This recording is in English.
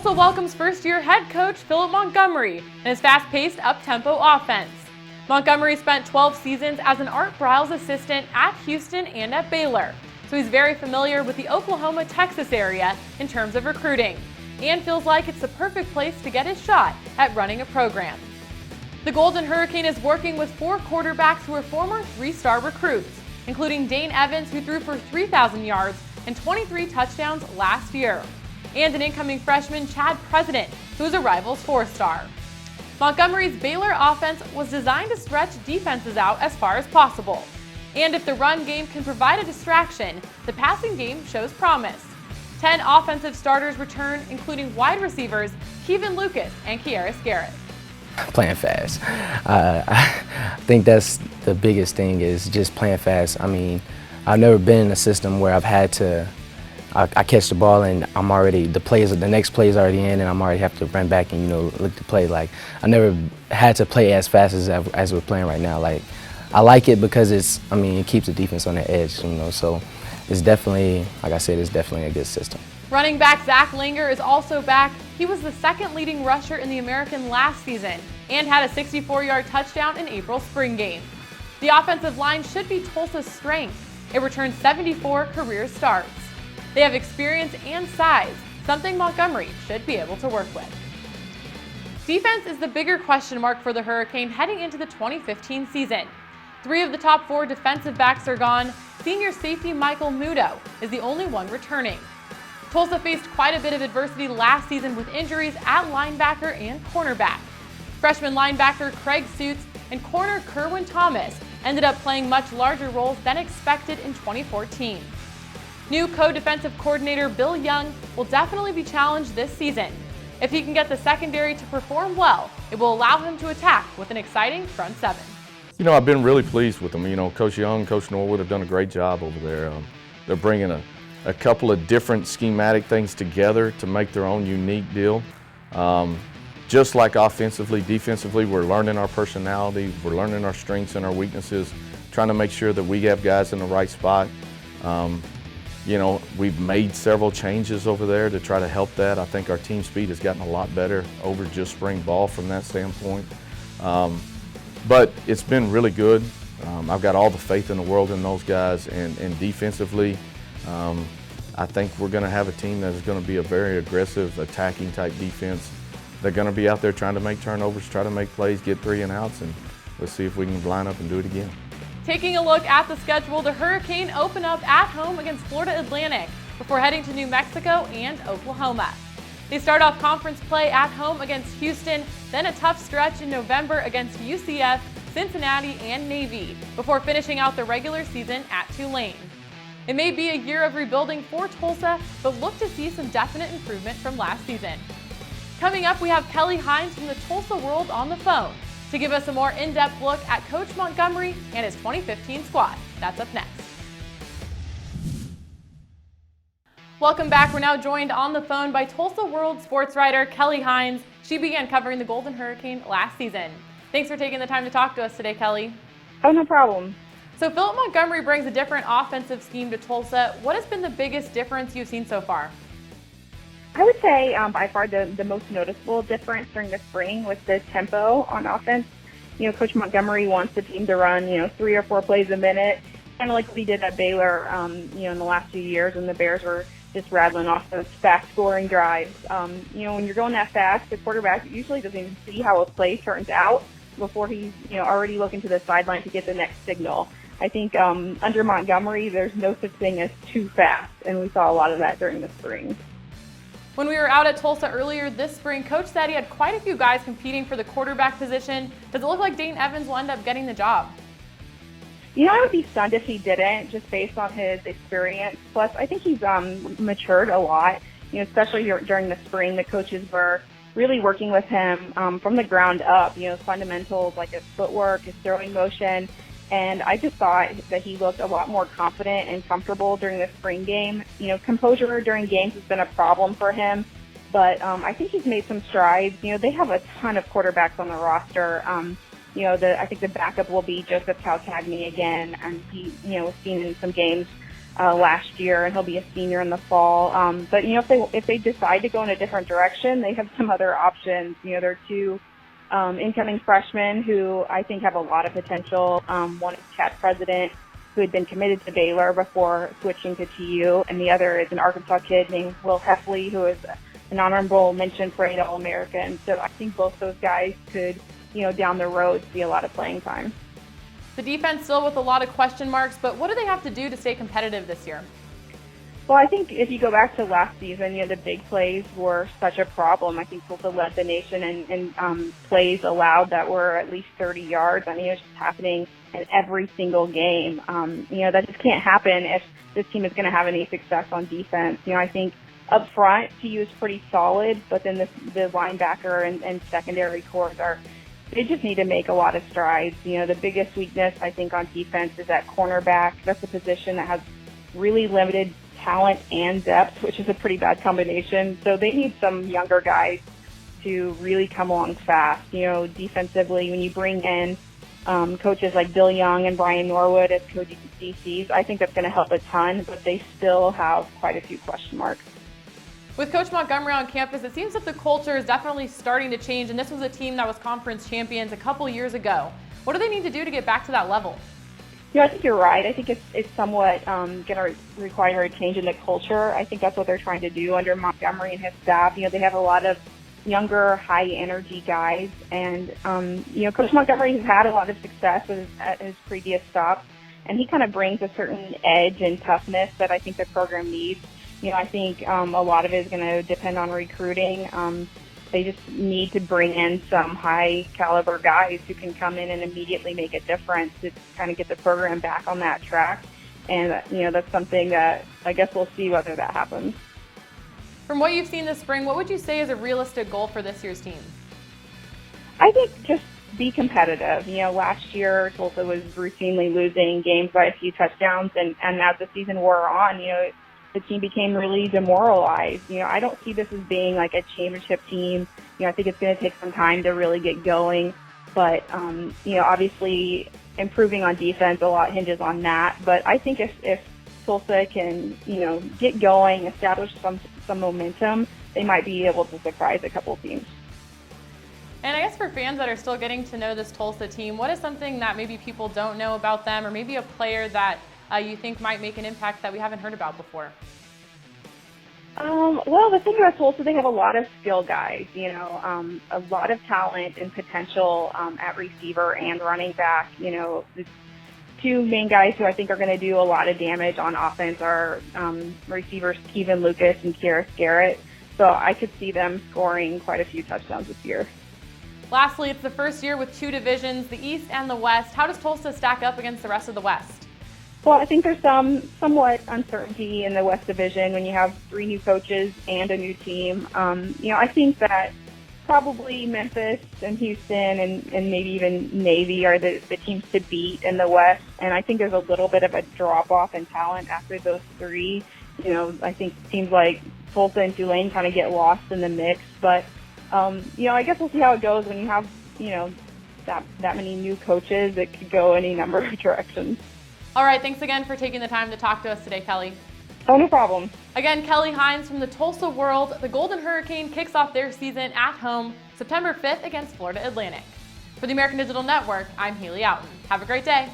Tulsa welcomes first-year head coach Philip Montgomery and his fast-paced, up-tempo offense. Montgomery spent 12 seasons as an Art Briles assistant at Houston and at Baylor, so he's very familiar with the Oklahoma-Texas area in terms of recruiting, and feels like it's the perfect place to get his shot at running a program. The Golden Hurricane is working with 4 quarterbacks who are former 3-star recruits, including Dane Evans, who threw for 3,000 yards and 23 touchdowns last year, and an incoming freshman, Chad President, who is a Rivals 4-star. Montgomery's Baylor offense was designed to stretch defenses out as far as possible. And if the run game can provide a distraction, the passing game shows promise. 10 offensive starters return, including wide receivers Kevin Lucas and Kieris Garrett. Playing fast. I think that's the biggest thing, is just playing fast. I mean, I've never been in a system where I've had to I catch the ball and I'm already, the next play is already in, and I'm already have to run back and, look to play. Like, I never had to play as fast as we're playing right now. Like, I like it because it keeps the defense on the edge, so it's definitely, like I said, it's definitely a good system. Running back Zach Langer is also back. He was the second leading rusher in the American last season and had a 64-yard touchdown in April's spring game. The offensive line should be Tulsa's strength. It returned 74 career starts. They have experience and size, something Montgomery should be able to work with. Defense is the bigger question mark for the Hurricane heading into the 2015 season. 3 of the top 4 defensive backs are gone. Senior safety Michael Muto is the only one returning. Tulsa faced quite a bit of adversity last season with injuries at linebacker and cornerback. Freshman linebacker Craig Suits and corner Kerwin Thomas ended up playing much larger roles than expected in 2014. New co-defensive coordinator Bill Young will definitely be challenged this season. If he can get the secondary to perform well, it will allow him to attack with an exciting front 7. I've been really pleased with them. Coach Young, Coach Norwood have done a great job over there. They're bringing a couple of different schematic things together to make their own unique deal. Just like offensively, defensively, we're learning our personality, we're learning our strengths and our weaknesses, trying to make sure that we have guys in the right spot. We've made several changes over there to try to help that. I think our team speed has gotten a lot better over just spring ball from that standpoint. But it's been really good. I've got all the faith in the world in those guys, and defensively, I think we're going to have a team that is going to be a very aggressive, attacking type defense. They're going to be out there trying to make turnovers, try to make plays, get 3 and outs, and let's see if we can line up and do it again. Taking a look at the schedule, the Hurricane open up at home against Florida Atlantic before heading to New Mexico and Oklahoma. They start off conference play at home against Houston, then a tough stretch in November against UCF, Cincinnati, and Navy, before finishing out the regular season at Tulane. It may be a year of rebuilding for Tulsa, but look to see some definite improvement from last season. Coming up, we have Kelly Hines from the Tulsa World on the phone to give us a more in-depth look at Coach Montgomery and his 2015 squad. That's up next. Welcome back. We're now joined on the phone by Tulsa World sports writer Kelly Hines. She began covering the Golden Hurricane last season. Thanks for taking the time to talk to us today, Kelly. Oh, no problem. So Philip Montgomery brings a different offensive scheme to Tulsa. What has been the biggest difference you've seen so far? I would say by far the most noticeable difference during the spring was the tempo on offense. Coach Montgomery wants the team to run, 3 or 4 plays a minute, kind of like we did at Baylor, in the last few years when the Bears were just rattling off those fast-scoring drives. When you're going that fast, the quarterback usually doesn't even see how a play turns out before he's, already looking to the sideline to get the next signal. I think under Montgomery, there's no such thing as too fast, and we saw a lot of that during the spring. When we were out at Tulsa earlier this spring, Coach said he had quite a few guys competing for the quarterback position. Does it look like Dane Evans will end up getting the job? I would be stunned if he didn't, just based on his experience. Plus, I think he's matured a lot, especially during the spring. The coaches were really working with him from the ground up, fundamentals like his footwork, his throwing motion. And I just thought that he looked a lot more confident and comfortable during the spring game. Composure during games has been a problem for him, but I think he's made some strides. They have a ton of quarterbacks on the roster. I think the backup will be Joseph Calcagney again, and he, was seen in some games last year, and he'll be a senior in the fall. But if they decide to go in a different direction, they have some other options. There are two incoming freshmen who I think have a lot of potential. One is Cat President, who had been committed to Baylor before switching to TU, and the other is an Arkansas kid named Will Heffley, who is an honorable mention for Parade All-American. So I think both those guys could, down the road, see a lot of playing time. The defense still with a lot of question marks, but what do they have to do to stay competitive this year? Well, I think if you go back to last season, the big plays were such a problem. I think Tulsa led the nation in plays allowed that were at least 30 yards. I mean, it was just happening in every single game. That just can't happen if this team is going to have any success on defense. I think up front, TU is pretty solid, but then the linebacker and secondary cores they just need to make a lot of strides. The biggest weakness, I think, on defense is at cornerback. That's a position that has really limited talent and depth, which is a pretty bad combination. So they need some younger guys to really come along fast. Defensively, when you bring in coaches like Bill Young and Brian Norwood as co-DCs, I think that's going to help a ton, but they still have quite a few question marks. With Coach Montgomery on campus, it seems that the culture is definitely starting to change, and this was a team that was conference champions a couple years ago. What do they need to do to get back to that level? I think you're right. I think it's somewhat going to require a change in the culture. I think that's what they're trying to do under Montgomery and his staff. They have a lot of younger, high-energy guys, and Coach Montgomery has had a lot of success at his previous stops, and he kind of brings a certain edge and toughness that I think the program needs. I think a lot of it is going to depend on recruiting. They just need to bring in some high-caliber guys who can come in and immediately make a difference to kind of get the program back on that track. And, that's something that I guess we'll see whether that happens. From what you've seen this spring, what would you say is a realistic goal for this year's team? I think just be competitive. Last year Tulsa was routinely losing games by a few touchdowns, and as the season wore on, the team became really demoralized. I don't see this as being like a championship team. I think it's going to take some time to really get going. But, obviously improving on defense, a lot hinges on that. But I think if Tulsa can, get going, establish some momentum, they might be able to surprise a couple teams. And I guess for fans that are still getting to know this Tulsa team, what is something that maybe people don't know about them, or maybe a player that you think might make an impact that we haven't heard about before? Well, the thing about Tulsa, they have a lot of skill guys, a lot of talent and potential at receiver and running back. The two main guys who I think are going to do a lot of damage on offense are receivers Kevin Lucas and Kira Garrett. So I could see them scoring quite a few touchdowns this year. Lastly, it's the first year with two divisions, the East and the West. How does Tulsa stack up against the rest of the West? Well, I think there's somewhat uncertainty in the West Division when you have 3 new coaches and a new team. I think that probably Memphis and Houston and maybe even Navy are the teams to beat in the West. And I think there's a little bit of a drop-off in talent after those 3. I think teams like Tulsa and Tulane kind of get lost in the mix. But, I guess we'll see how it goes when you have, that many new coaches. It could go any number of directions. All right, thanks again for taking the time to talk to us today, Kelly. Oh, no problem. Again, Kelly Hines from the Tulsa World. The Golden Hurricane kicks off their season at home September 5th against Florida Atlantic. For the American Digital Network, I'm Haley Outen. Have a great day.